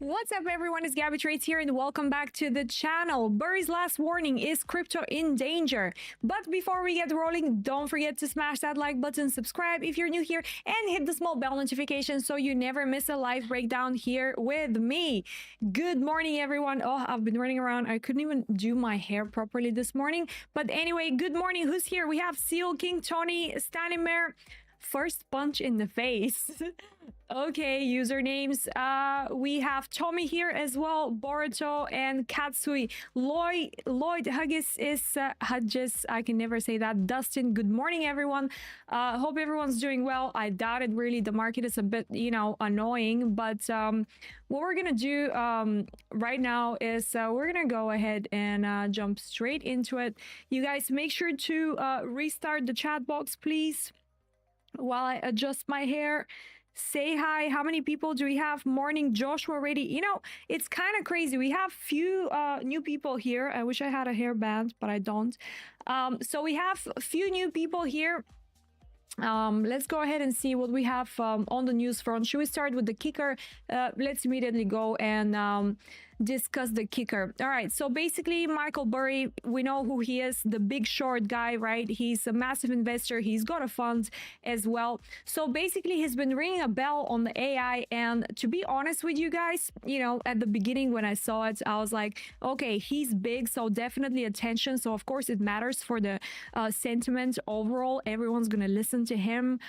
What's up, everyone? It's Gabby Trades here, and welcome back to the channel. Burry's last warning is crypto in danger. But before we get rolling, don't forget to smash that like button, subscribe if you're new here, and hit the small bell notification so you never miss a live breakdown here with me. Good morning, everyone. Oh, I've been running around. I couldn't even do my hair properly this morning. But anyway, good morning. Who's here? We have Seal King, Tony, Stanimir. First punch in the face. Okay, usernames. We have Tommy here as well, Boruto and Katsui. Lloyd Huggis is Hudges. I can never say that. Dustin, good morning, everyone. Hope everyone's doing well. I doubt it really. The market is a bit, annoying. But what we're gonna do right now is we're gonna go ahead and jump straight into it. You guys, make sure to restart the chat box, please, while I adjust my hair. Say hi. How many people do we have? Morning, Joshua already. It's kind of crazy. We have few new people here. I wish I had a hairband, but I don't. So we have a few new people here. Let's go ahead and see what we have on the news front. Should we start with the kicker? Let's immediately go and discuss the kicker. All right, so basically Michael Burry, we know who he is, the big short guy, right? He's a massive investor. He's got a fund as well. So basically he's been ringing a bell on the AI, and to be honest with you guys, at the beginning when I saw it, I was like, okay, he's big, so definitely attention. So of course it matters for the sentiment overall. Everyone's gonna listen to him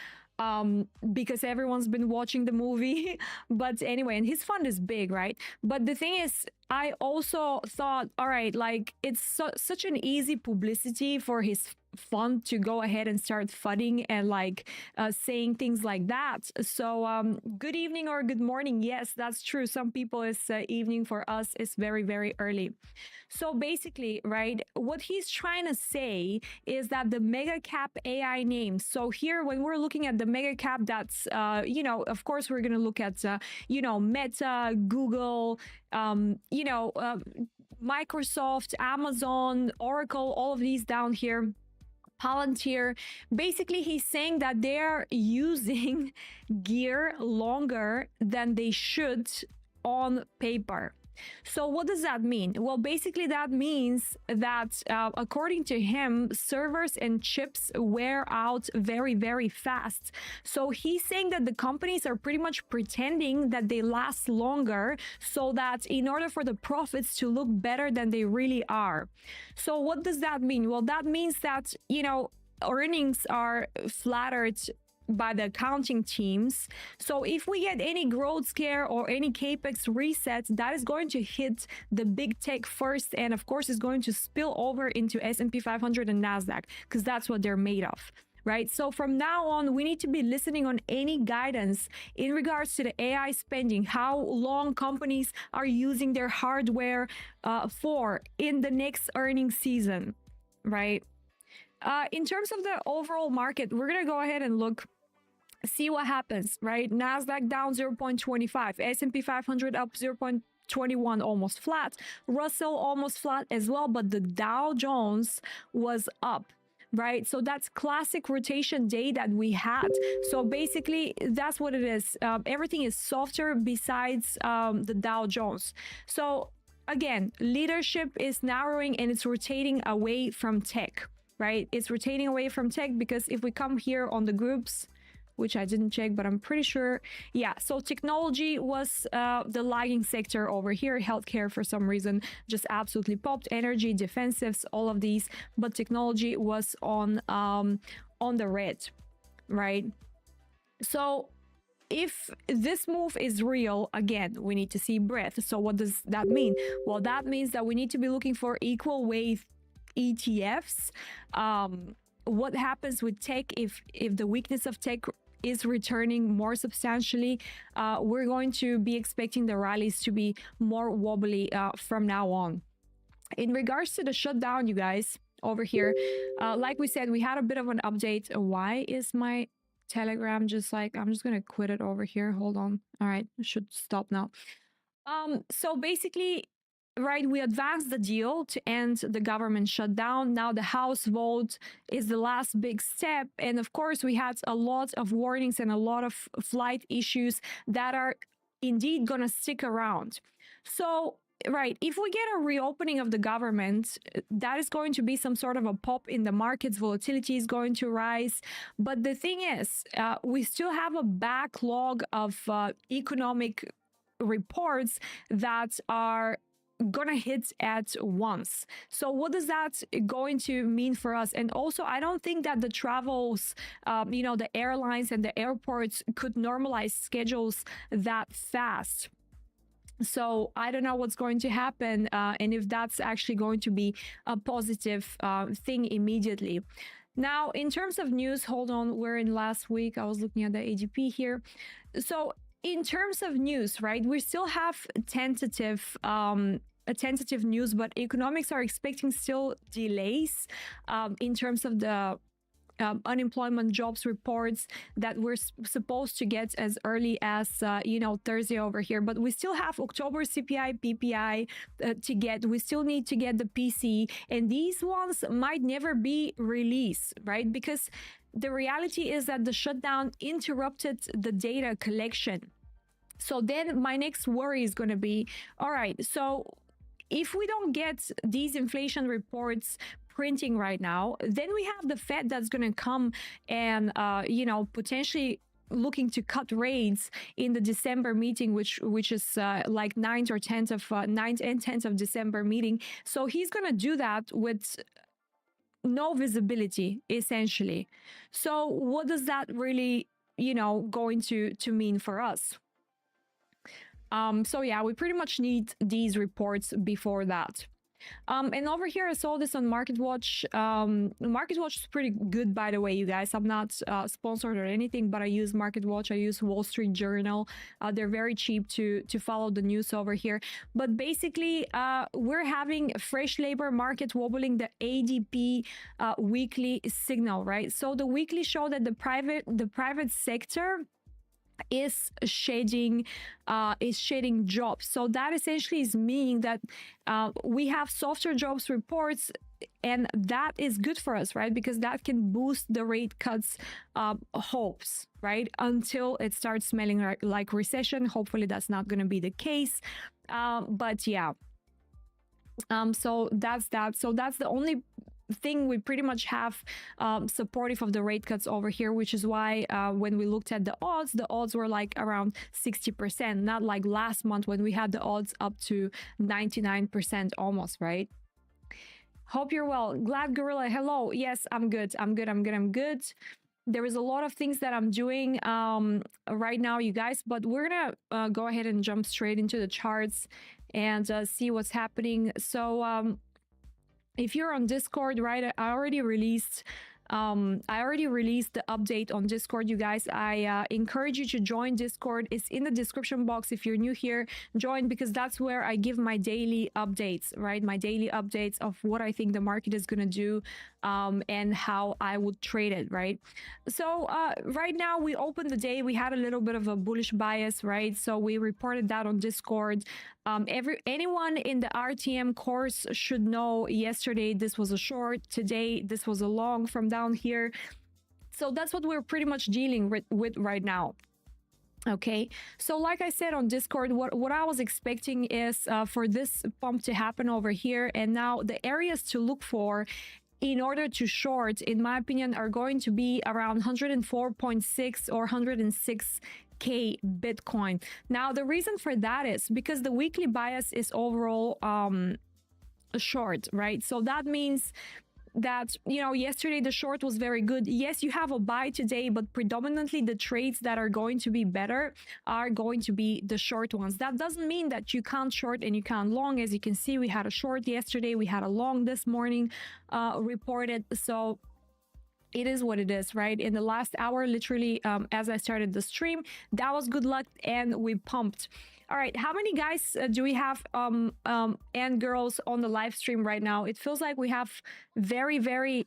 because everyone's been watching the movie. But anyway, and his fund is big, right? But the thing is, I also thought, all right, like it's such an easy publicity for his fund to go ahead and start fudding and saying things like that. So good evening or good morning. Yes, that's true. Some people it's evening. For us it's very, very early. So basically, right, what he's trying to say is that the mega cap AI names. So here, when we're looking at the mega cap, that's of course we're going to look at Meta, Google, Microsoft, Amazon, Oracle, all of these down here, Palantir. Basically, he's saying that they're using gear longer than they should on paper. So what does that mean? Well, basically that means that according to him, servers and chips wear out very, very fast. So he's saying that the companies are pretty much pretending that they last longer so that in order for the profits to look better than they really are. So what does that mean? Well, that means that, earnings are flattered by the accounting teams. So if we get any growth scare or any capex resets, that is going to hit the big tech first, and of course is going to spill over into S&P 500 and NASDAQ, because that's what they're made of, right? So from now on, we need to be listening on any guidance in regards to the AI spending, how long companies are using their hardware for in the next earnings season, right? In terms of the overall market, we're going to go ahead and see what happens, right? NASDAQ down 0.25, S&P 500 up 0.21, almost flat. Russell almost flat as well, but the Dow Jones was up, right? So that's classic rotation day that we had. So basically, that's what it is. Everything is softer besides the Dow Jones. So again, leadership is narrowing and it's rotating away from tech, right? It's rotating away from tech because if we come here on the groups, which I didn't check, but I'm pretty sure. Yeah, so technology was the lagging sector over here. Healthcare, for some reason, just absolutely popped. Energy, defensives, all of these. But technology was on the red, right? So if this move is real, again, we need to see breadth. So what does that mean? Well, that means that we need to be looking for equal weight ETFs. What happens with tech if the weakness of tech is returning more substantially? We're going to be expecting the rallies to be more wobbly from now on. In regards to the shutdown, you guys, over here, like we said, we had a bit of an update. Why is my Telegram just like, I'm just gonna quit it over here. Hold on. All right, I should stop now. So basically, right, we advanced the deal to end the government shutdown. Now the House vote is the last big step. And of course, we had a lot of warnings and a lot of flight issues that are indeed going to stick around. So, right, if we get a reopening of the government, that is going to be some sort of a pop in the markets. Volatility is going to rise. But the thing is, we still have a backlog of economic reports that are gonna hit at once. So what is that going to mean for us? And also, I don't think that the travels, the airlines and the airports could normalize schedules that fast. So I don't know what's going to happen and if that's actually going to be a positive thing immediately. Now, in terms of news, hold on, we're in last week. I was looking at the ADP here. So in terms of news, right, we still have tentative news, but economics are expecting still delays in terms of the unemployment jobs reports that we're supposed to get as early as Thursday over here. But we still have October CPI, PPI to get. We still need to get the PCE, and these ones might never be released, right? Because the reality is that the shutdown interrupted the data collection. So then my next worry is going to be, all right, so if we don't get these inflation reports printing right now, then we have the Fed that's going to come and, potentially looking to cut rates in the December meeting, which is like 9th and 10th of December meeting. So he's going to do that with no visibility, essentially. So what does that really, going to mean for us? So yeah, we pretty much need these reports before that. And over here, I saw this on MarketWatch. MarketWatch is pretty good, by the way, you guys. I'm not sponsored or anything, but I use MarketWatch. I use Wall Street Journal. They're very cheap to follow the news over here. But basically, we're having fresh labor market wobbling the ADP weekly signal, right? So the weekly show that the private sector is shedding jobs. So that essentially is meaning that we have softer jobs reports, and that is good for us, right? Because that can boost the rate cuts hopes, right? Until it starts smelling like recession. Hopefully that's not going to be the case. But yeah. So that's that. So that's the only thing we pretty much have supportive of the rate cuts over here, which is why when we looked at the odds were like around 60%, not like last month when we had the odds up to 99% almost, right? Hope you're well. Glad Gorilla, hello. Yes, I'm good. There is a lot of things that I'm doing right now, you guys, but we're gonna go ahead and jump straight into the charts and see what's happening. So if you're on Discord, right, I already released the update on Discord, you guys. I encourage you to join Discord. It's in the description box. If you're new here, join, because that's where I give my daily updates, right? My daily updates of what I think the market is going to do and how I would trade it, right? So right now we opened the day. We had a little bit of a bullish bias, right? So we reported that on Discord. Anyone in the RTM course should know yesterday this was a short, today this was a long from down here. So that's what we're pretty much dealing with right now. Okay, so like I said on Discord, what I was expecting is for this pump to happen over here, and now the areas to look for in order to short, in my opinion, are going to be around 104.6 or 106K Bitcoin. Now, the reason for that is because the weekly bias is overall short, right? So that means that, yesterday the short was very good. Yes, you have a buy today, but predominantly the trades that are going to be better are going to be the short ones. That doesn't mean that you can't short and you can't long. As you can see, we had a short yesterday, we had a long this morning reported. So it is what it is, right? In the last hour, literally, as I started the stream, that was good luck and we pumped. All right, how many guys do we have and girls on the live stream right now? It feels like we have very, very,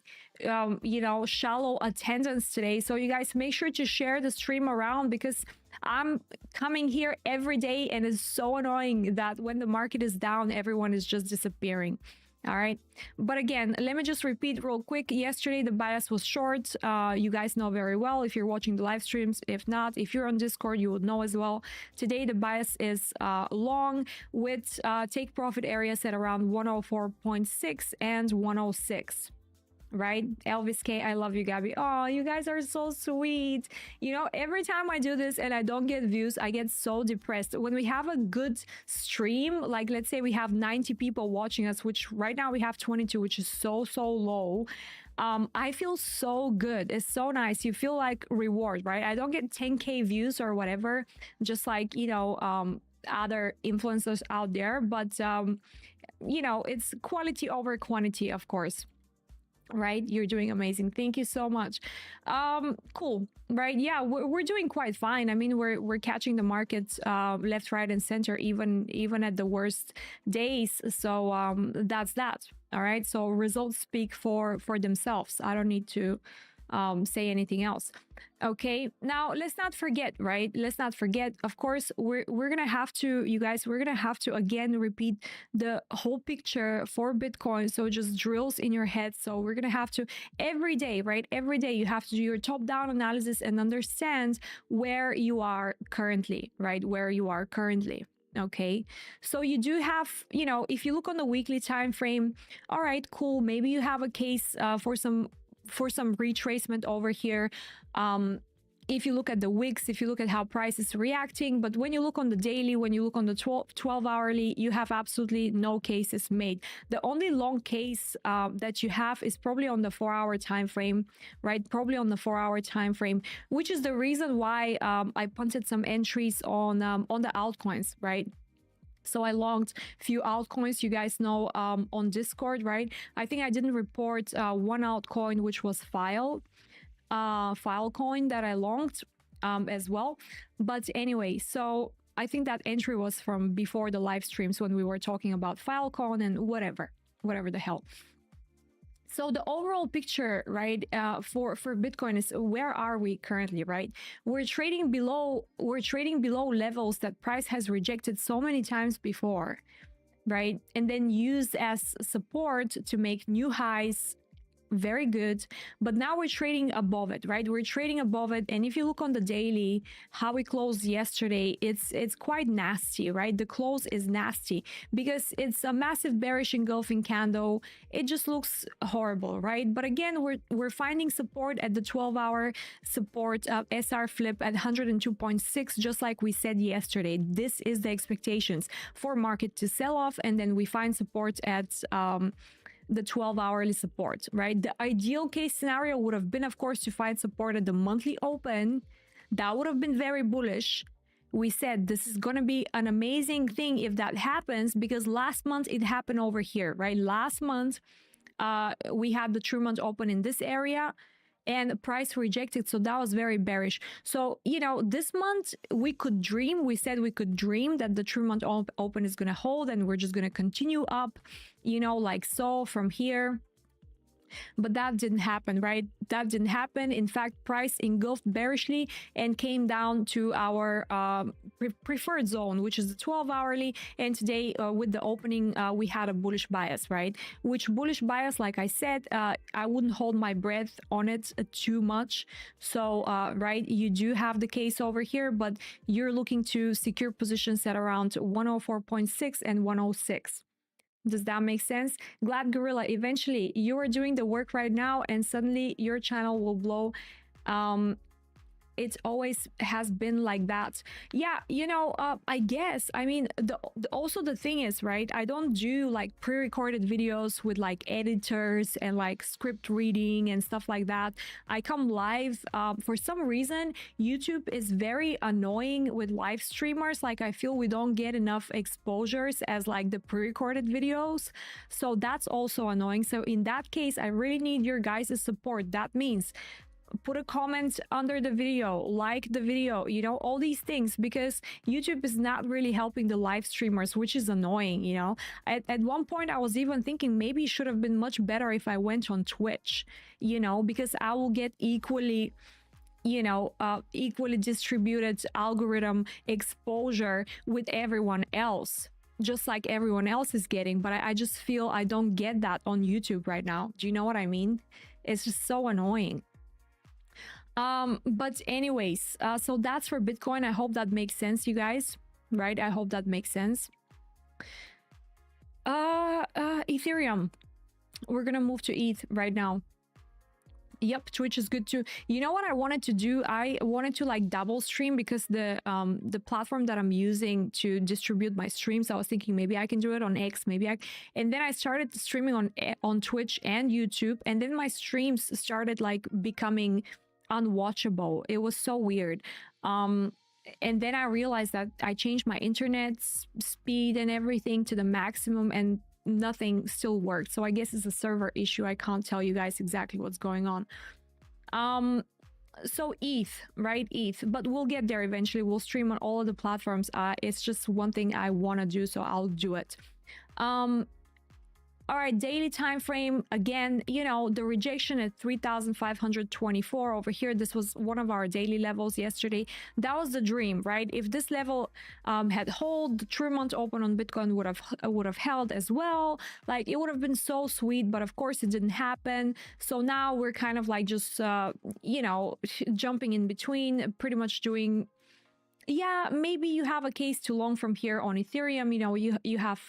shallow attendance today. So you guys make sure to share the stream around, because I'm coming here every day and it's so annoying that when the market is down, everyone is just disappearing. All right. But again, let me just repeat real quick. Yesterday, the bias was short. You guys know very well if you're watching the live streams. If not, if you're on Discord, you would know as well. Today, the bias is long with take profit areas at around 104.6 and 106. Right? Elvis K, I love you, Gabby. Oh, you guys are so sweet. You know, every time I do this and I don't get views, I get so depressed. When we have a good stream, like let's say we have 90 people watching us, which right now we have 22, which is so low. I feel so good. It's so nice. You feel like reward, right? I don't get 10K views or whatever, just like, you know, other influencers out there. But, you know, it's quality over quantity, of course. Right, you're doing amazing. Thank you so much. Cool. Right, yeah, we're doing quite fine. I mean, we're catching the markets left, right, and center, even at the worst days. So that's that. All right, so results speak for themselves. I don't need to say anything else. Okay, now let's not forget, right? Let's not forget, of course, we're gonna have to, you guys, we're gonna have to again repeat the whole picture for Bitcoin, so it just drills in your head. So we're gonna have to every day, right? Every day you have to do your top-down analysis and understand where you are currently, right? Where you are currently. Okay, so you do have, you know, if you look on the weekly time frame, all right, cool, maybe you have a case for some retracement over here. If you look at the wicks, if you look at how price is reacting, but when you look on the daily, when you look on the 12 hourly, you have absolutely no cases made. The only long case that you have is probably on the 4-hour time frame, right? Probably on the 4-hour time frame, which is the reason why I punted some entries on the altcoins, right? So I longed a few altcoins, you guys know, on Discord, right? I think I didn't report one altcoin, which was Filecoin that I longed as well. But anyway, so I think that entry was from before the live streams when we were talking about Filecoin and whatever the hell. So the overall picture, right, for Bitcoin is where are we currently, right? We're trading below levels that price has rejected so many times before, right? And then used as support to make new highs. Very good, but now we're trading above it, right? We're trading above it, and if you look on the daily, how we closed yesterday, it's quite nasty, right? The close is nasty because it's a massive bearish engulfing candle. It just looks horrible, right? But again, we're finding support at the 12-hour support SR flip at 102.6, just like we said yesterday. This is the expectations for market to sell off, and then we find support at the 12-hourly support, right? The ideal case scenario would have been, of course, to find support at the monthly open. That would have been very bullish. We said this is going to be an amazing thing if that happens, because last month it happened over here, right? Last month we had the true month open in this area and price rejected, so that was very bearish. So, you know, this month we could dream, we said we could dream that the true month open is going to hold and we're just going to continue up, you know, like so from here. But that didn't happen, right? That didn't happen. In fact, price engulfed bearishly and came down to our preferred zone, which is the 12-hourly. And today, with the opening, we had a bullish bias, right? Which bullish bias, like I said, I wouldn't hold my breath on it too much. So, right, you do have the case over here, but you're looking to secure positions at around 104.6 and 106. Does that make sense? Glad Gorilla, eventually you are doing the work right now and suddenly your channel will blow. It always has been like that. Yeah, you know, I guess, I mean, also the thing is, right, I don't do like pre-recorded videos with like editors and like script reading and stuff like that. I come live. For some reason, YouTube is very annoying with live streamers. Like, I feel we don't get enough exposures as like the pre-recorded videos. So that's also annoying. So in that case, I really need your guys' support. That means put a comment under the video, like the video, you know, all these things, because YouTube is not really helping the live streamers, which is annoying, you know. At one point I was even thinking maybe it should have been much better if I went on Twitch, you know, because I will get equally, you know, equally distributed algorithm exposure with everyone else. just like everyone else is getting, but I just feel I don't get that on YouTube right now. Do you know what I mean? It's just so annoying. But anyways, so that's for Bitcoin. I hope that makes sense, you guys, right? I hope that makes sense. Ethereum. We're gonna move to ETH right now. Yep, Twitch is good too. You know what I wanted to do? I wanted to like double stream because the platform that I'm using to distribute my streams, I was thinking maybe I can do it on X, and then I started streaming on Twitch and YouTube, and then my streams started like becoming unwatchable. It was so weird. And then I realized that I changed my internet speed and everything to the maximum, and nothing still worked. So I guess it's a server issue. I can't tell you guys exactly what's going on. So ETH, right? ETH, but we'll get there eventually. We'll stream on all of the platforms. It's just one thing I want to do, so I'll do it. All right, daily time frame. Again, you know, the rejection at 3,524 over here. This was one of our daily levels yesterday. That was the dream, right? If this level had hold, the Tremont open on Bitcoin would have held as well. Like, it would have been so sweet, but of course it didn't happen. So now we're kind of like just you know, jumping in between, pretty much doing. Yeah, maybe you have a case too long from here on Ethereum. You know, you have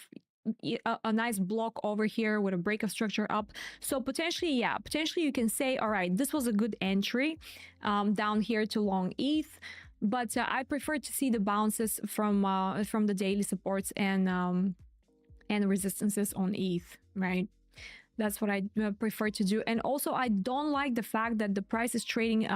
a nice block over here with a break of structure up. So potentially, yeah, potentially you can say, all right, this was a good entry down here to long ETH. But I prefer to see the bounces from the daily supports and resistances on ETH, right? That's what I prefer to do. And also, I don't like the fact that the price is trading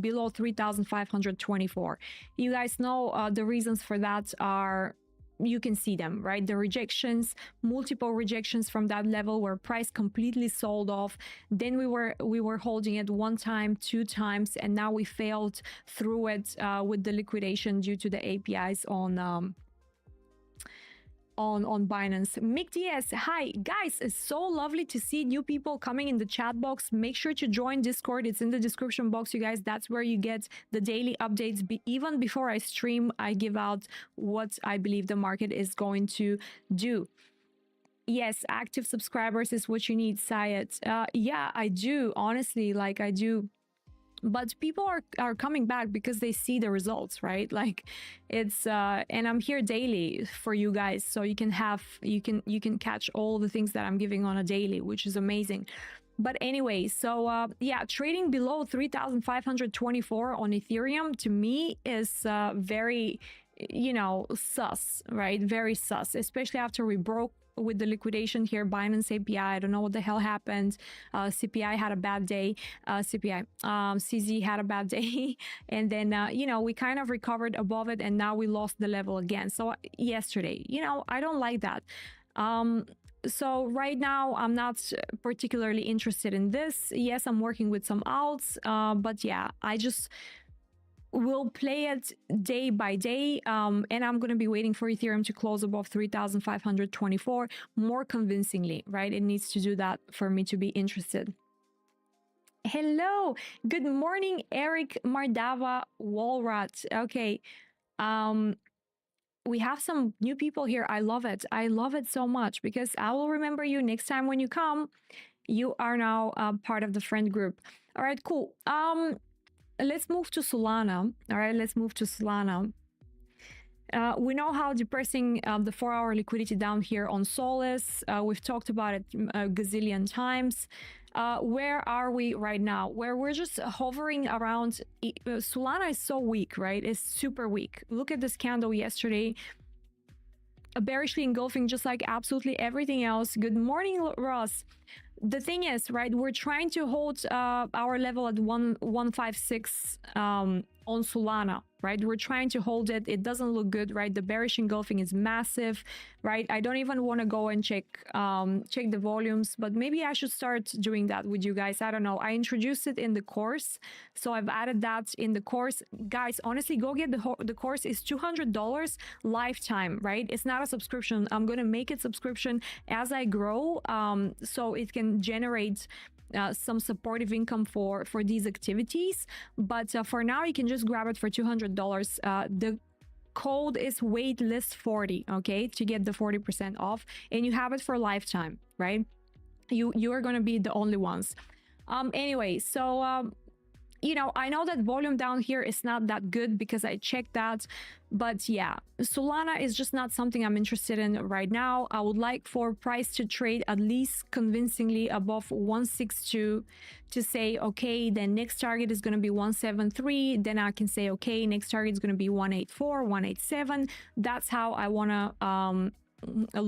below 3,524. You guys know the reasons for that are, you can see them, right? The rejections, multiple rejections from that level where price completely sold off. Then we were holding it one time, two times, and now we failed through it with the liquidation due to the APIs on Binance. Mick DS, hi guys, it's so lovely to see new people coming in the chat box. Make sure to join Discord. It's in the description box, you guys. That's where you get the daily updates. Even before I stream, I give out what I believe the market is going to do. Yes, active subscribers is what you need, Syed. Yeah, I do, honestly, like I do. But people are coming back because they see the results, right? Like, it's and I'm here daily for you guys, so you can catch all the things that I'm giving on a daily, which is amazing. But anyway, so yeah, trading below 3,524 on Ethereum to me is very, you know, sus, right? Very sus, especially after we broke with the liquidation here. Binance API, I don't know what the hell happened. CPI had a bad day. CZ had a bad day. And then, you know, we kind of recovered above it, and now we lost the level again. So yesterday, you know, I don't like that. So right now, I'm not particularly interested in this. Yes, I'm working with some alts, but yeah, I just will play it day by day, and I'm going to be waiting for Ethereum to close above 3,524 more convincingly, right? It needs to do that for me to be interested. Hello, good morning, Eric Mardava Walrat. Okay, we have some new people here. I love it. I love it so much because I will remember you next time when you come. You are now part of the friend group. All right, cool. Let's move to Solana. All right, let's move to Solana. We know how depressing the 4-hour liquidity down here on Sol is. We've talked about it a gazillion times. Where are we right now? Where we're just hovering around. Solana is so weak, right? It's super weak. Look at this candle yesterday. Bearishly engulfing just like absolutely everything else. Good morning, Ross. The thing is, right, we're trying to hold our level at 156 on Solana, right? We're trying to hold it. It doesn't look good, right? The bearish engulfing is massive, right? I don't even want to go and check the volumes, but maybe I should start doing that with you guys. I don't know. I introduced it in the course, so I've added that in the course. Guys, honestly, go get the course. It's $200 lifetime, right? It's not a subscription. I'm going to make it subscription as I grow, so it can generate some supportive income for these activities. But for now, you can just grab it for $200. The code is waitlist40, okay, to get the 40% off, and you have it for lifetime, right? You are going to be the only ones. Anyway, so you know, I know that volume down here is not that good because I checked that, but yeah, Solana is just not something I'm interested in right now. I would like for price to trade at least convincingly above 162 to say, okay, then next target is going to be 173. Then I can say, okay, next target is going to be 184, 187. That's how I want to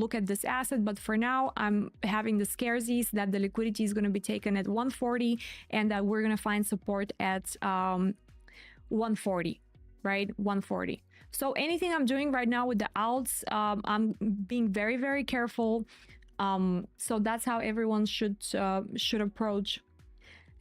look at this asset. But for now, I'm having the scarcities that the liquidity is going to be taken at 140 and that we're going to find support at 140, right? 140. So anything I'm doing right now with the alts, I'm being very, very careful. So that's how everyone should approach.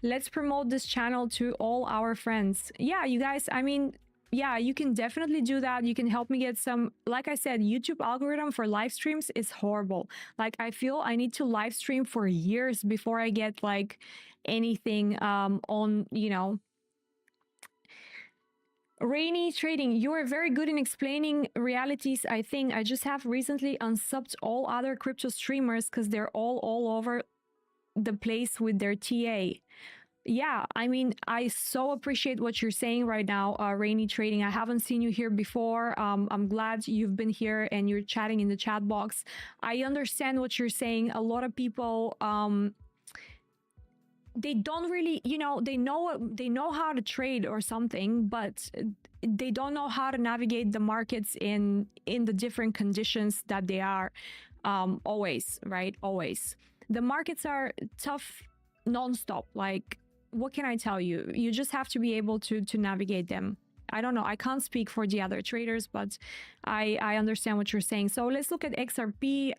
Let's promote this channel to all our friends. Yeah, you guys, I mean, yeah, you can definitely do that. You can help me get some, like I said, YouTube algorithm for live streams is horrible. Like, I feel I need to live stream for years before I get like anything on, you know. Rainy Trading, you are very good in explaining realities. I think I just have recently unsubbed all other crypto streamers because they're all over the place with their TA. Yeah, I mean, I so appreciate what you're saying right now, Rainy Trading. I haven't seen you here before. I'm glad you've been here and you're chatting in the chat box. I understand what you're saying. A lot of people, they don't really, you know, they know how to trade or something, but they don't know how to navigate the markets in the different conditions that they are. Always, right? Always. The markets are tough nonstop. Like, what can I tell you? You just have to be able to navigate them. I don't know. I can't speak for the other traders, but I understand what you're saying. So let's look at XRP.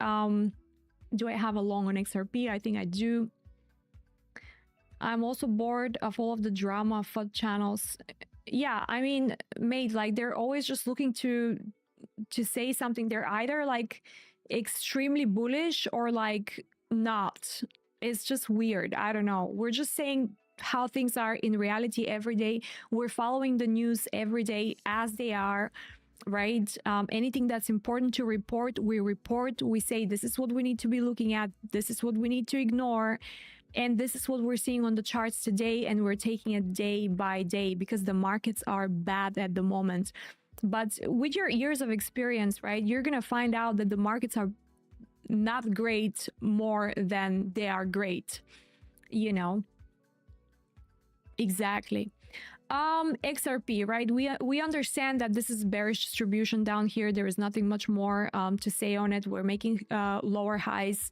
Do I have a long on XRP? I think I do. I'm also bored of all of the drama FUD channels. Yeah, I mean, mate, like they're always just looking to say something. They're either like extremely bullish or like not. It's just weird. I don't know. We're just saying how things are in reality every day. We're following the news every day as they are, right? Anything that's important to report, we report. We say this is what we need to be looking at. This is what we need to ignore. And this is what we're seeing on the charts today. And we're taking it day by day because the markets are bad at the moment. But with your years of experience, right, you're going to find out that the markets are not great more than they are great, you know. Exactly. XRP, right? We understand that this is bearish distribution down here. There is nothing much more to say on it. We're making lower highs.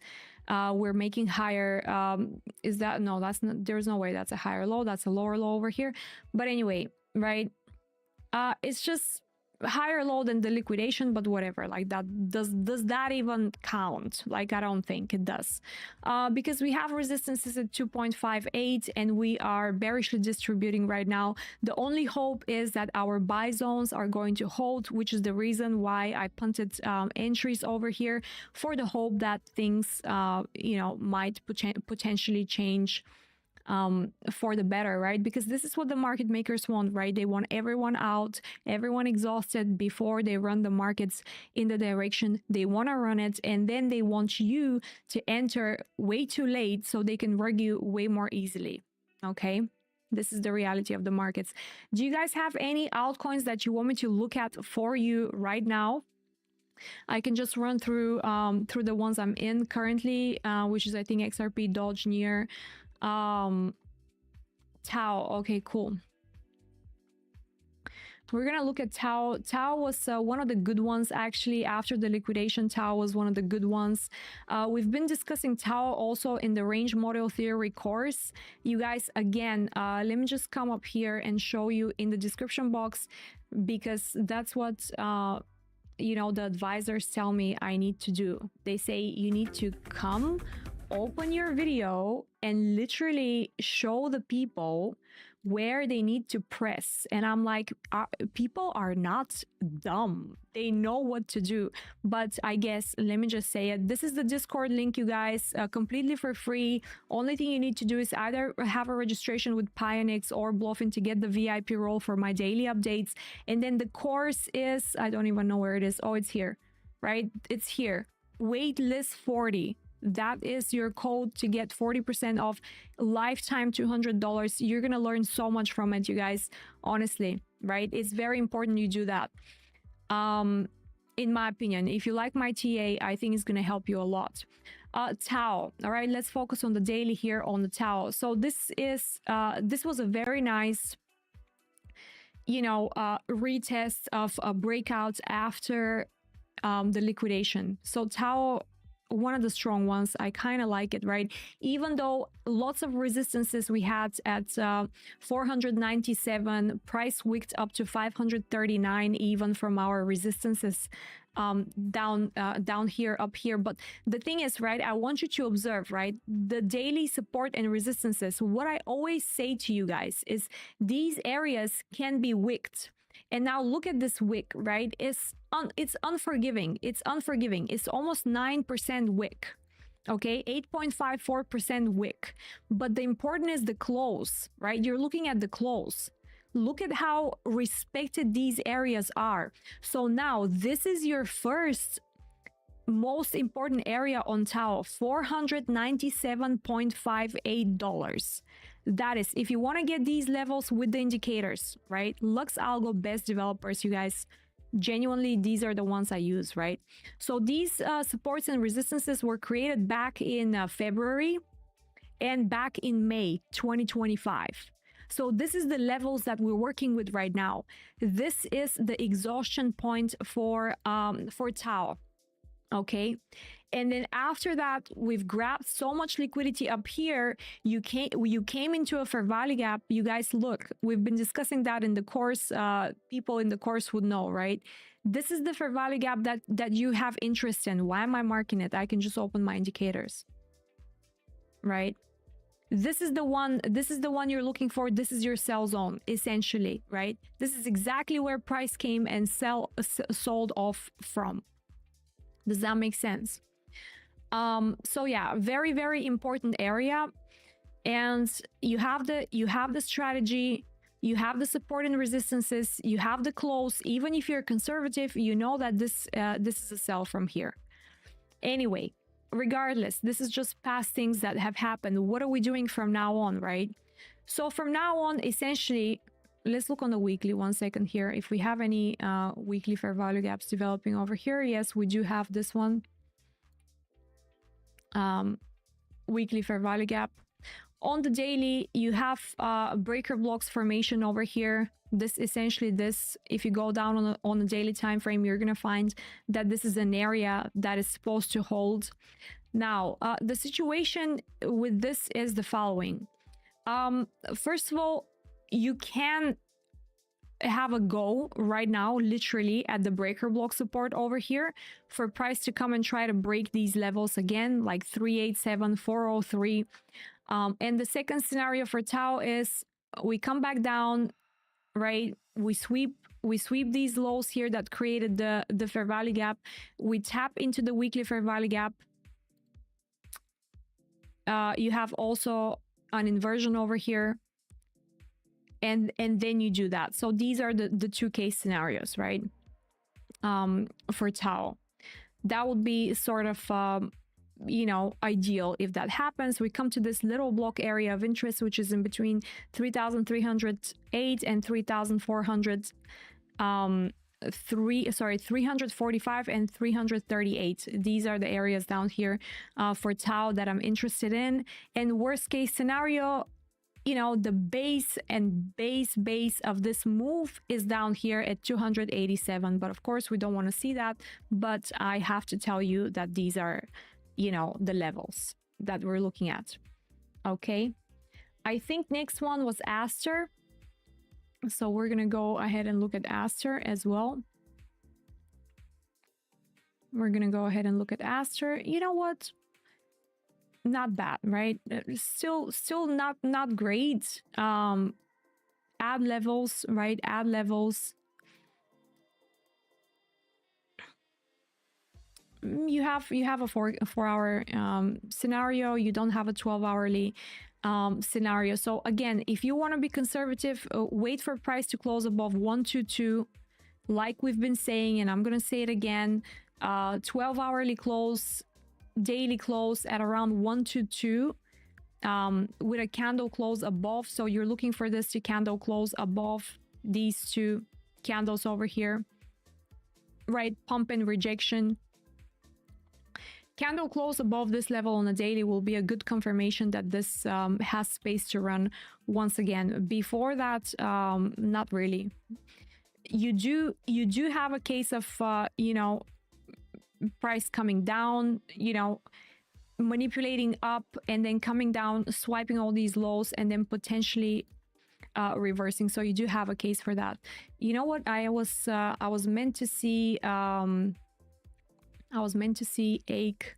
We're making higher. Is that no? That's not. There's no way that's a higher low. That's a lower low over here. But anyway, right? It's just higher low than the liquidation, but whatever. Like that does that even count? Like, I don't think it does, because we have resistances at 2.58 and we are bearishly distributing right now. The only hope is that our buy zones are going to hold, which is the reason why I punted entries over here, for the hope that things you know, might potentially change for the better, right? Because this is what the market makers want, right? They want everyone out, everyone exhausted before they run the markets in the direction they want to run it. And then they want you to enter way too late so they can rug you way more easily. Okay. This is the reality of the markets. Do you guys have any altcoins that you want me to look at for you right now? I can just run through the ones I'm in currently, which is, I think, XRP, Doge, Near, Tao. Okay, cool. We're gonna look at Tao. Tao was one of the good ones, actually. After the liquidation, Tao was one of the good ones. We've been discussing Tao also in the range model theory course. You guys, again, let me just come up here and show you in the description box, because that's what you know, the advisors tell me I need to do. They say you need to come, open your video, and literally show the people where they need to press. And I'm like, people are not dumb. They know what to do. But I guess, let me just say it. This is the Discord link, you guys, completely for free. Only thing you need to do is either have a registration with Pionex or Bluffin to get the VIP role for my daily updates. And then the course is, I don't even know where it is. Oh, it's here, right? It's here. Waitlist 40. That is your code to get 40% off, lifetime $200. You're gonna learn so much from it, you guys, honestly, right? It's very important you do that. In my opinion, if you like my TA, I think it's gonna help you a lot. Tao, all right, let's focus on the daily here on the Tao. So this was a very nice, you know, retest of breakouts after the liquidation. So Tao, one of the strong ones, I kind of like it, right? Even though lots of resistances we had at 497, price wicked up to 539 even from our resistances down here, up here. But the thing is, right, I want you to observe, right, the daily support and resistances. What I always say to you guys is these areas can be wicked. And now look at this wick, right? It's unforgiving. It's unforgiving. It's almost 9% wick. Okay, 8.54% wick. But the important is the close, right? You're looking at the close. Look at how respected these areas are. So now this is your first most important area on Tao, $497.58. That is, if you want to get these levels with the indicators, right? Lux Algo, best developers, you guys. Genuinely, these are the ones I use, right? So these supports and resistances were created back in February and back in May 2025. So this is the levels that we're working with right now. This is the exhaustion point for Tao. Okay, and then after that, we've grabbed so much liquidity up here. You came into a fair value gap. You guys, look, we've been discussing that in the course. People in the course would know, right? This is the fair value gap that you have interest in. Why am I marking it? I can just open my indicators, right? This is the one you're looking for. This is your sell zone, essentially, right? This is exactly where price came and sold off from. Does that make sense? So yeah, very, very important area. And you have the strategy, you have the support and resistances, you have the close. Even if you're conservative, you know that this is a sell from here. Anyway, regardless, this is just past things that have happened. What are we doing from now on, right? So from now on, essentially, let's look on the weekly 1 second here. If we have any weekly fair value gaps developing over here, yes, we do have this one. Weekly fair value gap. On the daily, you have breaker blocks formation over here. This essentially, if you go down on the daily time frame, you're gonna find that this is an area that is supposed to hold. Now, the situation with this is the following. First of all, you can have a go right now, literally at the breaker block support over here for price to come and try to break these levels again, like 387, 403. And the second scenario for Tao is we come back down, right? We sweep these lows here that created the fair value gap. We tap into the weekly fair value gap. You have also an inversion over here. And then you do that. So these are the two case scenarios, right? For Tao. That would be sort of, you know, ideal if that happens. We come to this little block area of interest, which is in between 3,308 and 3,400, 345 and 338. These are the areas down here for Tao that I'm interested in. And worst case scenario, you know, the base of this move is down here at 287. But of course, we don't want to see that. But I have to tell you that these are, you know, the levels that we're looking at. Okay. I think next one was Aster. So we're going to go ahead and look at Aster as well. We're going to go ahead and look at Aster. You know what? Not bad, right? Still not great. add levels, right? Add levels. You have a 4-hour scenario. You don't have a 12-hourly scenario. So again, if you want to be conservative, wait for price to close above 122, like we've been saying, and I'm gonna say it again. 12-hourly close, daily close at around 122, with a candle close above. So you're looking for this to candle close above these two candles over here, right? Pump and rejection. Candle close above this level on a daily will be a good confirmation that this has space to run once again. Before that, not really. You do have a case of you know, price coming down, you know, manipulating up and then coming down, swiping all these lows, and then potentially reversing. So you do have a case for that. You know what? I was meant to see AIK.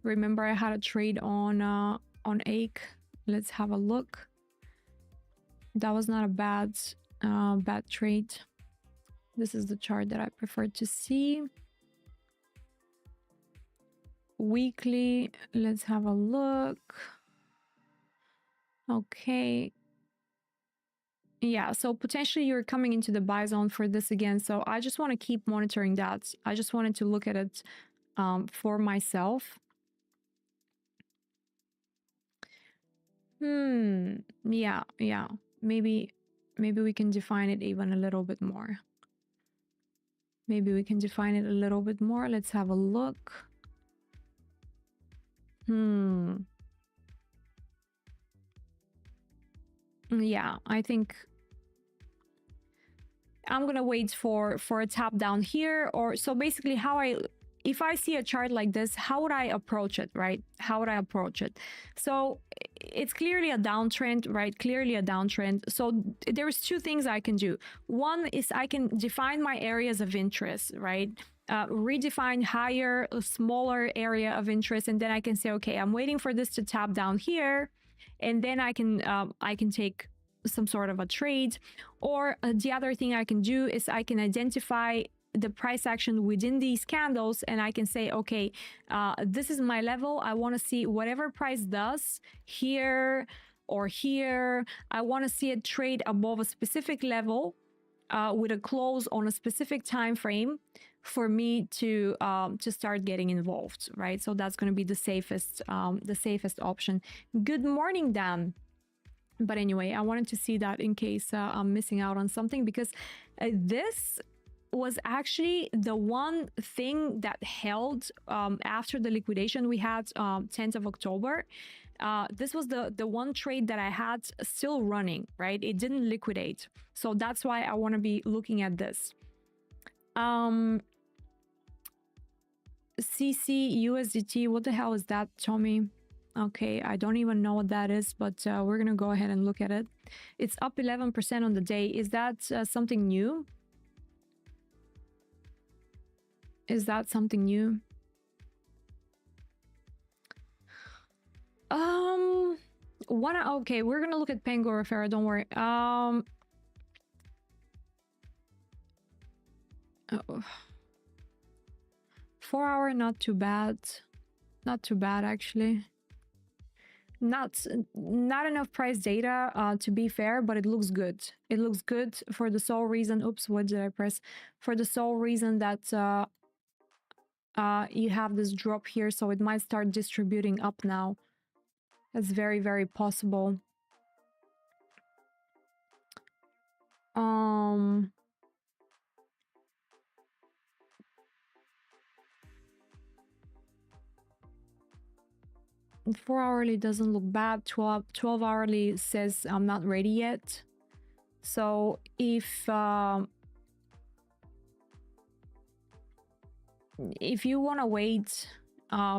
Remember, I had a trade on AIK. Let's have a look. That was not a bad trade. This is the chart that I prefer to see. Weekly, let's have a look. Okay. Yeah, so potentially you're coming into the buy zone for this again. So I just want to keep monitoring that. I just wanted to look at it for myself. Yeah. Maybe we can define it even a little bit more. Let's have a look. Yeah, I think I'm gonna wait for a tap down here. Or so basically, if I see a chart like this, how would I approach it, right? How would I approach it? So it's clearly a downtrend, right? Clearly a downtrend. So there's two things I can do. One is I can define my areas of interest, right? Redefine higher, a smaller area of interest, and then I can say, okay, I'm waiting for this to tap down here, and then I can take some sort of a trade. Or the other thing I can do is I can identify the price action within these candles, and I can say, okay, this is my level. I want to see whatever price does here or here. I want to see it trade above a specific level with a close on a specific time frame for me to start getting involved, right? So that's going to be the safest option. Good morning, Dan. But anyway, I wanted to see that in case I'm missing out on something, because this was actually the one thing that held after the liquidation we had 10th of October. This was the one trade that I had still running, right? It didn't liquidate. So that's why I want to be looking at this. CC USDT, what the hell is that, Tommy? Okay, I don't even know what that is, but we're gonna go ahead and look at it. It's up 11% on the day. Is that something new? Is that something new? Okay, we're gonna look at Pango Referra, don't worry. 4 hour, not too bad. Not too bad, actually. Not enough price data to be fair, but it looks good. It looks good for the sole reason, oops, what did I press? For the sole reason that you have this drop here, so it might start distributing up now. That's very, very possible. 4 hourly doesn't look bad. 12 hourly says I'm not ready yet. So if you want to wait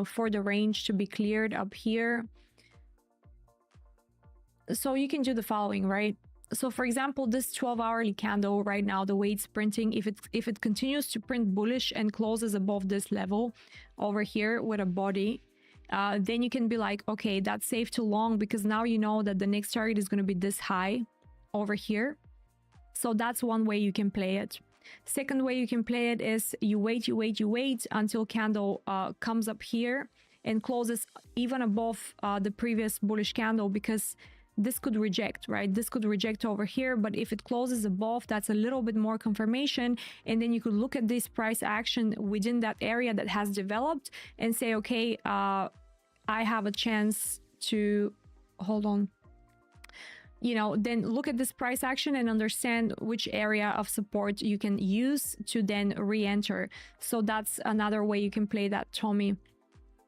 for the range to be cleared up here, so you can do the following, right? So for example, this 12 hourly candle right now, the way it's printing, if it continues to print bullish and closes above this level over here with a body, then you can be like, okay, that's safe to long, because now you know that the next target is going to be this high, over here. So that's one way you can play it. Second way you can play it is you wait until candle comes up here and closes even above the previous bullish candle, because this could reject, right? This could reject over here, but if it closes above, that's a little bit more confirmation. And then you could look at this price action within that area that has developed and say, okay, I have a chance to, hold on, you know, then look at this price action and understand which area of support you can use to then re-enter. So that's another way you can play that, Tommy.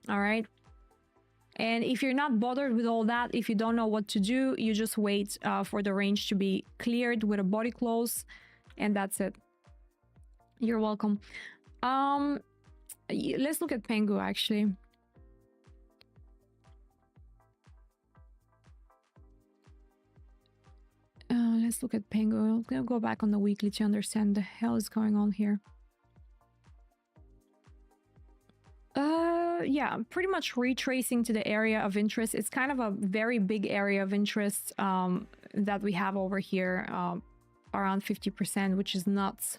All right. And if you're not bothered with all that, if you don't know what to do, you just wait for the range to be cleared with a body close, and that's it. You're welcome. Let's look at Pango actually. Let's look at Pango. I'm gonna go back on the weekly to understand the hell is going on here. Yeah, pretty much retracing to the area of interest. It's kind of a very big area of interest that we have over here, around 50%, which is nuts.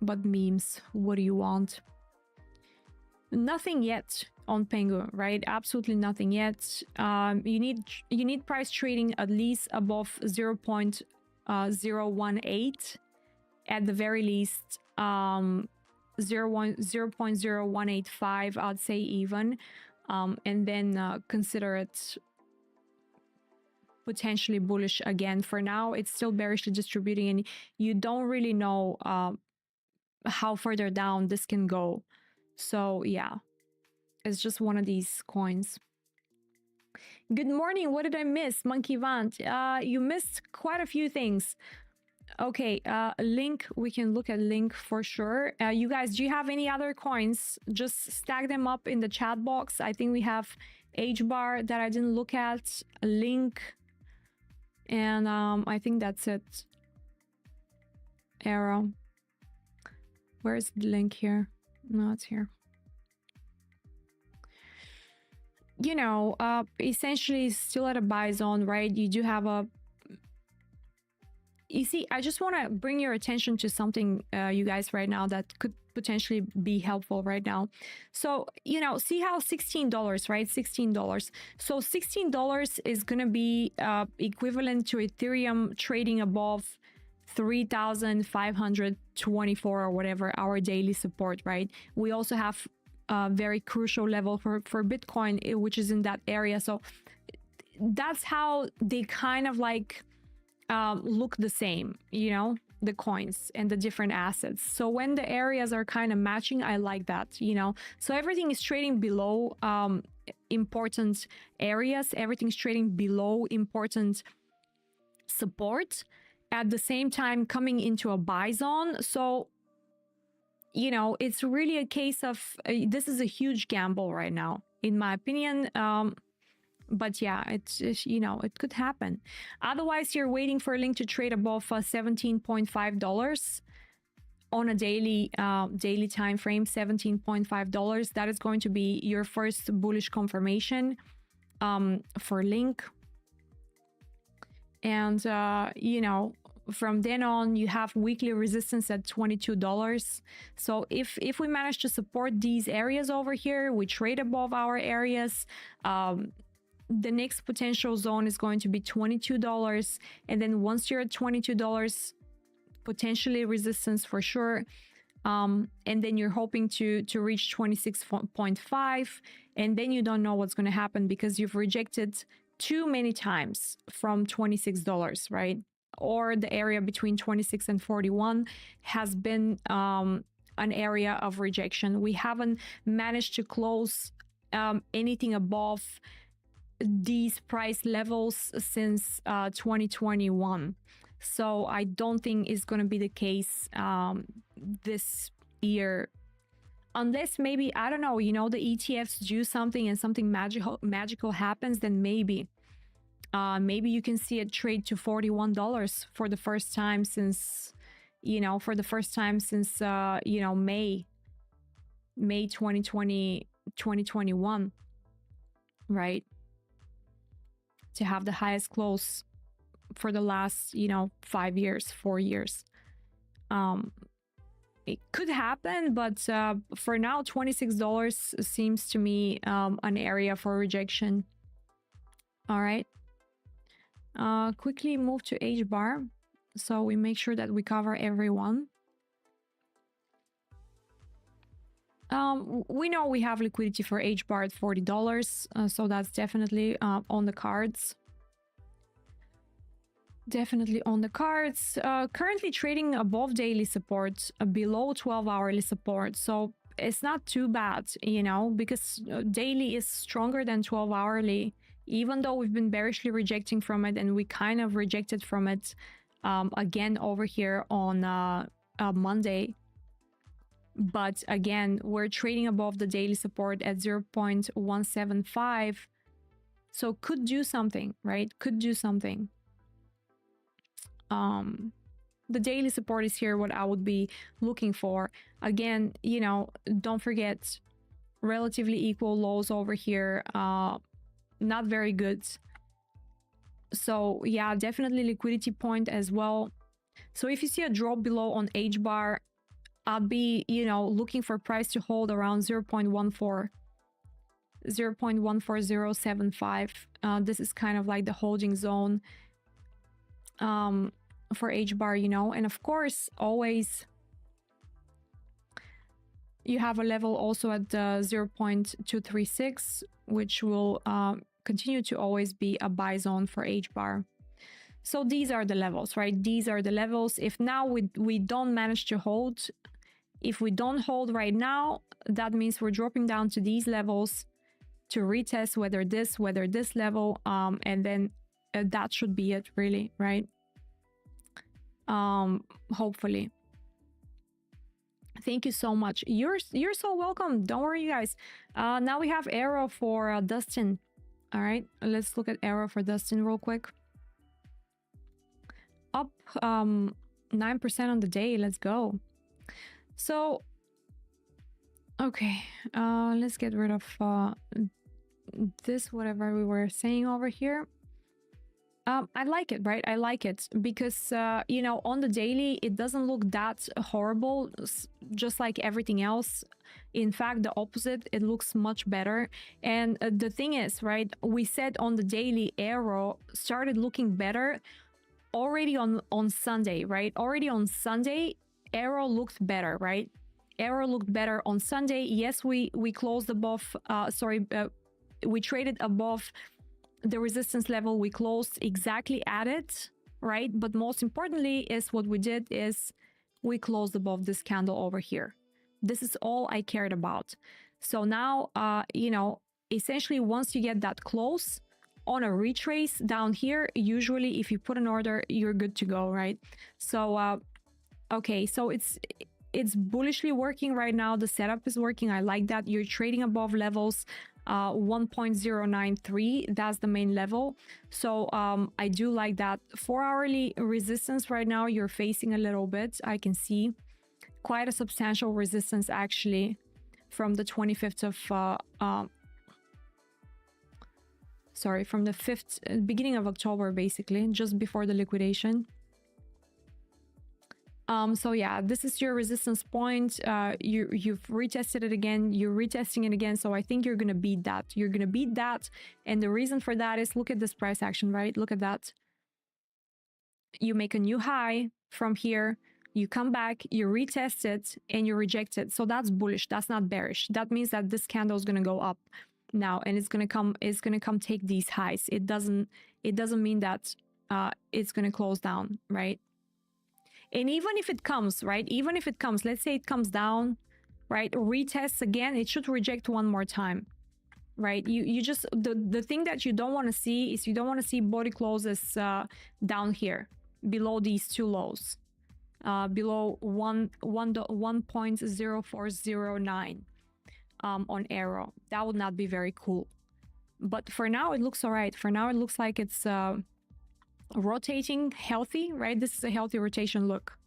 But memes, what do you want? Nothing yet on Pango, right? Absolutely nothing yet. You need price trading at least above 0.018 at the very least. 0.0185, I'd say even, and then consider it potentially bullish again. For now, it's still bearishly distributing, and you don't really know how further down this can go. So yeah, it's just one of these coins. Good morning. What did I miss? Monkey Vant. You missed quite a few things. Okay, Link, we can look at Link for sure. You guys, do you have any other coins? Just stack them up in the chat box. I think we have H-bar that I didn't look at, Link, and I think that's it. Arrow. Where's the Link here? No, it's here. You know, essentially still at a buy zone, right? You do have a... You see, I just want to bring your attention to something, you guys, right now that could potentially be helpful right now. So, you know, see how $16, right? $16. So $16 is going to be equivalent to Ethereum trading above 3,524 or whatever, our daily support, right? We also have a very crucial level for Bitcoin, which is in that area. So that's how they kind of like look the same, you know, the coins and the different assets. So when the areas are kind of matching, I like that, you know. So everything is trading below important areas. Everything's trading below important support, at the same time coming into a buy zone. So, you know, it's really a case of this is a huge gamble right now, in my opinion. But yeah, it's you know, it could happen. Otherwise, you're waiting for a Link to trade above $17.5 on a daily time frame. $17.5. That is going to be your first bullish confirmation for Link. And you know, from then on, you have weekly resistance at $22. So if we manage to support these areas over here, we trade above our areas. The next potential zone is going to be $22, and then once you're at $22, potentially resistance for sure, and then you're hoping to reach 26.5, and then you don't know what's going to happen because you've rejected too many times from $26, right? Or the area between 26 and 41 has been an area of rejection. We haven't managed to close anything above these price levels since 2021. So I don't think it's going to be the case this year, unless maybe, I don't know, you know, the ETFs do something and something magical happens, then maybe you can see it trade to $41 for the first time since, you know, you know, May 2021, right? To have the highest close for the last, you know, 5 years, 4 years. It could happen, but for now, $26 seems to me an area for rejection. All right. Quickly move to H bar, so we make sure that we cover everyone. We know we have liquidity for H bar at $40, so that's definitely on the cards. Definitely on the cards. Currently trading above daily support, below 12-hourly support, so it's not too bad, you know, because daily is stronger than 12-hourly, even though we've been bearishly rejecting from it, and we kind of rejected from it again over here on Monday. But again, we're trading above the daily support at 0.175, so could do something, right? Could do something. The daily support is here, what I would be looking for. Again, you know, don't forget relatively equal lows over here, not very good. So yeah, definitely liquidity point as well. So if you see a drop below on H bar, I'd be, you know, looking for price to hold around 0.14075. This is kind of like the holding zone for H bar, you know. And of course, always you have a level also at 0.236, which will continue to always be a buy zone for H bar. So these are the levels, right? These are the levels. If now we don't manage to hold, if we don't hold right now, that means we're dropping down to these levels to retest whether this level, and then that should be it, really, right? Hopefully. Thank you so much. You're so welcome. Don't worry, you guys. Now we have arrow for Dustin. All right, let's look at arrow for Dustin real quick. Up 9% on the day. Let's go. So okay, let's get rid of this, whatever we were saying over here. I like it, right? I like it because, you know, on the daily, it doesn't look that horrible, just like everything else. In fact, the opposite, it looks much better. And the thing is, right, we said on the daily, arrow started looking better already on Sunday, right? Already on Sunday, arrow looked better, right? Arrow looked better on Sunday. Yes, we closed above, we traded above the resistance level. We closed exactly at it, right? But most importantly is what we did is we closed above this candle over here. This is all I cared about. So now, you know, essentially once you get that close on a retrace down here, usually if you put an order, you're good to go, right? So, okay, so it's bullishly working right now. The setup is working. I like that. You're trading above levels. 1.093, that's the main level. So I do like that. 4-hourly resistance right now, you're facing a little bit. I can see quite a substantial resistance actually from the 25th of from the 5th, beginning of October, basically, just before the liquidation. So yeah, this is your resistance point. You've retested it again, you're retesting it again. So I think you're gonna beat that. You're gonna beat that. And the reason for that is, look at this price action, right? Look at that. You make a new high from here, you come back, you retest it, and you reject it. So that's bullish, that's not bearish. That means that this candle is gonna go up now, and it's gonna come take these highs. It doesn't mean that it's gonna close down, right? And even if it comes, right? Even if it comes, let's say it comes down, right? Retests again, it should reject one more time, right? You just, the thing that you don't want to see is you don't want to see body closes down here, below these two lows, below 1.0409 on arrow. That would not be very cool. But for now, it looks all right. For now, it looks like it's rotating healthy, right? This is a healthy rotation look,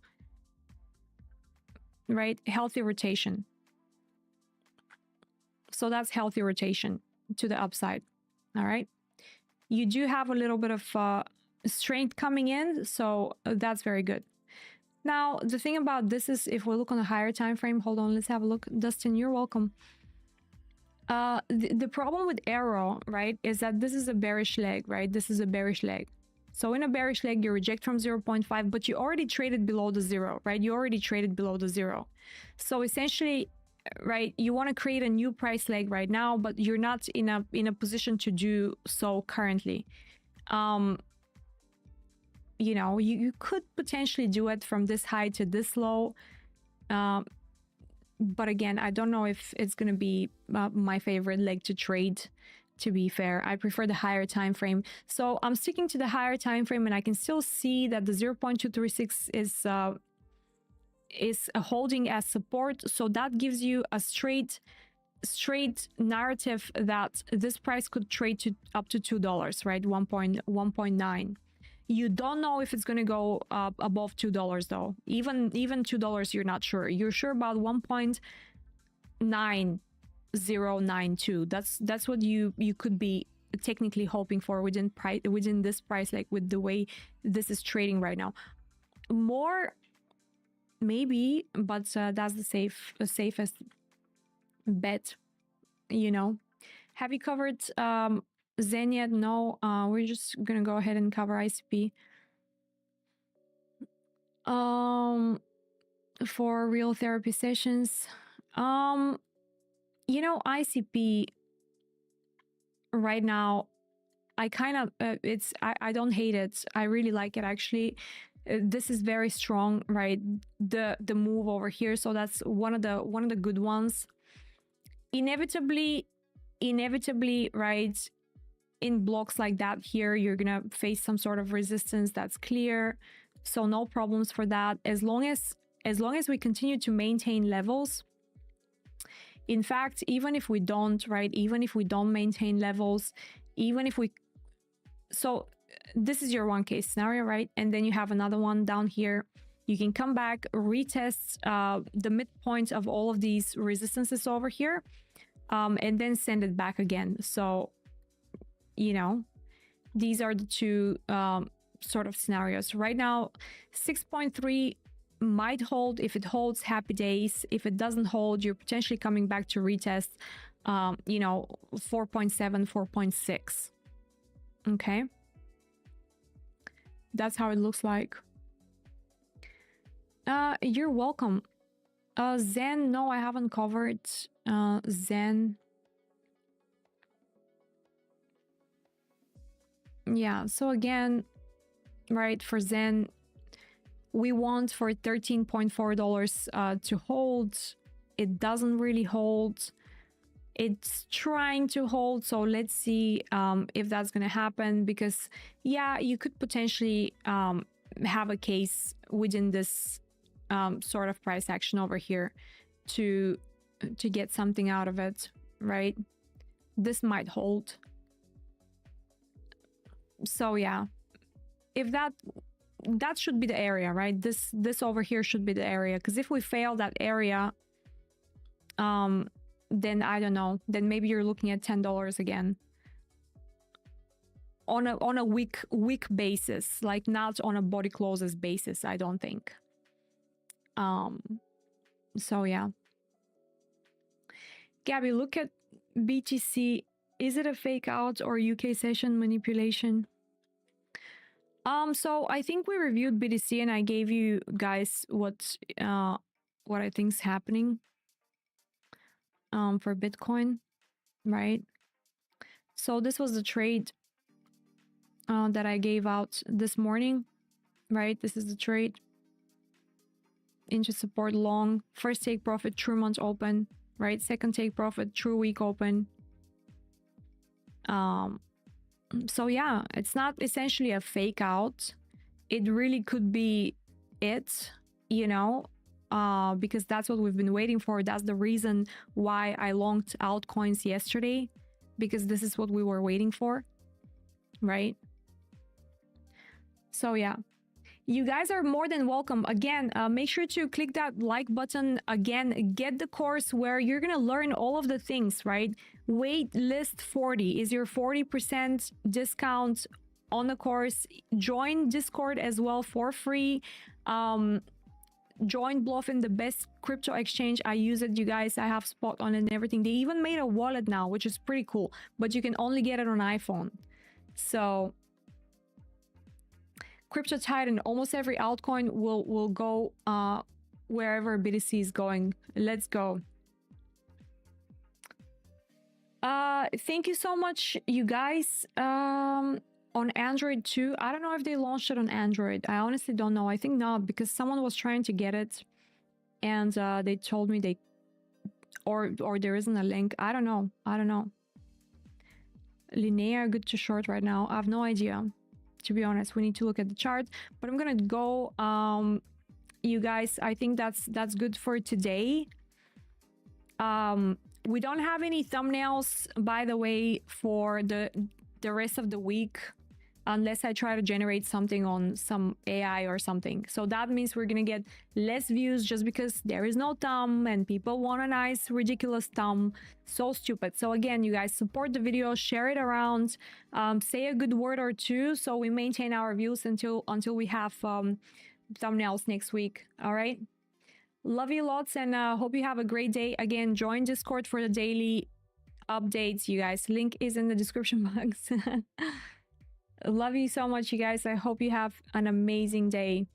right? Healthy rotation. So that's healthy rotation to the upside. All right, you do have a little bit of strength coming in, so that's very good. Now, the thing about this is, if we look on a higher time frame, hold on, let's have a look. Dustin, you're welcome. The problem with arrow, right, is that this is a bearish leg, right? This is a bearish leg. So in a bearish leg, you reject from 0.5, but you already traded below the zero, right? You already traded below the zero. So essentially, right, you want to create a new price leg right now, but you're not in a position to do so currently. You know, you could potentially do it from this high to this low. But again, I don't know if it's going to be my favorite leg to trade. To be fair, I prefer the higher time frame. So I'm sticking to the higher time frame, and I can still see that the 0.236 is holding as support. So that gives you a straight narrative that this price could trade to up to $2, right? 1.9. You don't know if it's going to go up above $2 though. Even $2, you're not sure. You're sure about 1.9092. That's what you could be technically hoping for within this price, like with the way this is trading right now. More maybe, but that's the safest bet, you know. Have you covered Zen yet? No, we're just gonna go ahead and cover ICP. For real therapy sessions, you know, ICP right now, I kind of I don't hate it. I really like it actually. This is very strong, right? The move over here, so that's one of the good ones. Inevitably, right, in blocks like that here, you're gonna face some sort of resistance. That's clear, so no problems for that, as long as we continue to maintain levels. In fact, even if we don't, right, even if we don't maintain levels, even if we, so this is your one case scenario, right? And then you have another one down here. You can come back, retest the midpoint of all of these resistances over here, and then send it back again. So, you know, these are the two sort of scenarios. Right now, 6.3 might hold. If it holds, happy days. If it doesn't hold, you're potentially coming back to retest, you know, 4.7, 4.6. Okay. That's how it looks like. You're welcome. Zen, no, I haven't covered Zen. Yeah, so again, right, for Zen, we want for $13.4 to hold. It doesn't really hold. It's trying to hold, so let's see if that's going to happen, because yeah, you could potentially have a case within this sort of price action over here to get something out of it, right? This might hold. So yeah, if that should be the area, right? This over here should be the area, because if we fail that area, then I don't know, then maybe you're looking at $10 again on a week basis, like not on a body closes basis, I don't think. So yeah. Gabby, look at BTC. Is it a fake out or UK session manipulation? So I think we reviewed BTC and I gave you guys what I think is happening for Bitcoin, right? So this was the trade that I gave out this morning, right? This is the trade. Into support long, first take profit, true month open, right? Second take profit, true week open. So yeah, it's not essentially a fake out. It really could be it, you know, because that's what we've been waiting for. That's the reason why I longed altcoins yesterday, because this is what we were waiting for, right? So yeah, you guys are more than welcome. Again, make sure to click that like button. Again, get the course where you're gonna learn all of the things, right? Wait list 40 is your 40% discount on the course. Join Discord as well for free. Join Bluffin, the best crypto exchange. I use it, you guys. I have spot on it and everything. They even made a wallet now, which is pretty cool, but you can only get it on iPhone. So crypto titan, almost every altcoin will go wherever BTC is going. Let's go. Thank you so much, you guys. On Android too. I don't know if they launched it on Android. I honestly don't know. I think not, because someone was trying to get it and they told me they or there isn't a link. I don't know. Linear good to short right now. I have no idea, to be honest. We need to look at the chart, but I'm gonna go. You guys, I think that's good for today. We don't have any thumbnails, by the way, for the rest of the week, unless I try to generate something on some AI or something. So that means we're gonna get less views just because there is no thumb and people want a nice ridiculous thumb. So stupid. So again, you guys, support the video, share it around, say a good word or two so we maintain our views until we have thumbnails next week. All right, love you lots, and hope you have a great day. Again, join Discord for the daily updates, you guys. Link is in the description box. Love you so much, you guys. I hope you have an amazing day.